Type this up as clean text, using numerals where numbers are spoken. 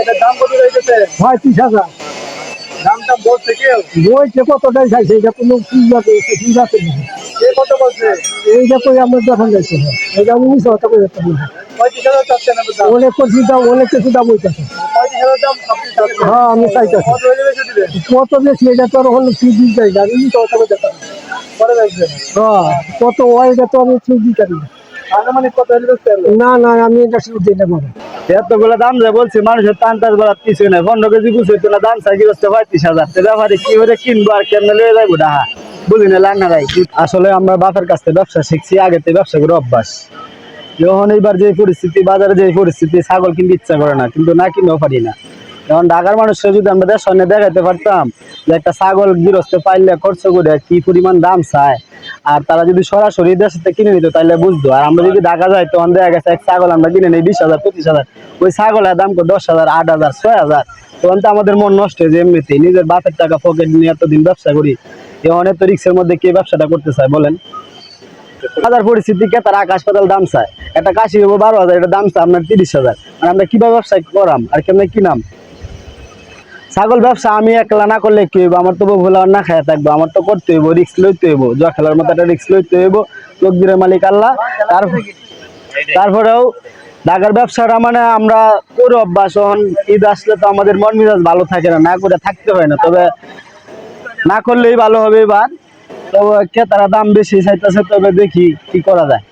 এটার দাম কত রয়েছে? 35,000। দামটা বলছে কেউ? বইছে কতটাই চাইছে, এটা কোনো ঠিক আছে ঠিক আছে না। কে কত বলছে? এইটা করে আমার দেখান যাচ্ছে না, এটা 19,000 করে যেতে হবে। 35,000 চাচ্ছেন আপনার দাম? অনেক কিছু দাম, অনেক কিছু দাম হইতেছে। 35,000 দাম আপনি চাচ্ছেন? হ্যাঁ আমি চাইতেছি। কত হলে বেশি দিবেন? কত বেশি এটা তো আর হলো ঠিক দিতে চাই না, 19,000 করে যেতে হবে। পরে বেচবেন? হ্যাঁ কত হয় এটা তো আমি ঠিক দিতে পারি না। আনুমানিক কত হলে বেচতে পারবেন? না না আমি এটা শুরু দিই না বাবা। এতগুলো দাম যে বলছি, মানুষের টান টাচ বলার কিছু নাই। 15 কেজি গুছিয়ে না দাম চাই কি হচ্ছে 35,000। ব্যাপারে কি করে কিনবো আর কেমনে লয়ে যাবো ডাহা বুঝি না লাগ না ভাই। আসলে আমরা বাপের কাছ থেকে ব্যবসা শিখছি, আগে থেকে ব্যবসা করে অভ্যাস। যখন এইবার যে পরিস্থিতি, বাজারে যে পরিস্থিতি, ছাগল কিনতে ইচ্ছা করে না, কিন্তু না কিনেও পারি না। যেমন ঢাকার মানুষকে যদি আমরা দেশ সামনে দেখাইতে পারতাম যে একটা ছাগল গৃহস্থ পাইলে খরচ করে কি পরিমাণ দাম চায়, আর তারা যদি সরাসরি দেশ থেকে কিনে নিত তাহলে বুঝতো। আর আমরা যদি ঢাকা যাই তখন দেখা গেছে এক ছাগল আমরা কিনে নিই 20,000 25,000, ওই ছাগলের দাম 10,000 8,000 6,000। তখন তো আমাদের মন নষ্ট হয়ে যায়। এমনিতেই নিজের বাপের টাকা পকেট নিয়ে এতদিন ব্যবসা করি, এখন এত রিক্সের মধ্যে কে ব্যবসাটা করতে চায় বলেন? বাজার পরিস্থিতি কে তার আকাশ পাতাল দাম চায়। একটা কাশি হবো 12,000, এটা দাম চায় আপনার 30,000। আর আমরা কিভাবে ব্যবসা করাম আর কেমন কি নাম? ছাগল ব্যবসা আমি একলা না করলে কি হইব? আমার তো ভোলা না খায় থাকবো, আমার তো করতে হইব, রিস্ক লইতে হইব, জয়া খেলার মতো একটা রিস্ক লইতে হইব। তকদিরের মালিক আল্লাহ। তারপরেও ঢাকার ব্যবসাটা মানে আমরা করে অভ্যাস। যখন ঈদ আসলে তো আমাদের মন মেজাজ ভালো থাকে না, না করে থাকতে হয় না। তবে না করলেই ভালো হবে এবার। তবে ক্রেতারা দাম বেশি চাইতেছে, তবে দেখি কি করা যায়।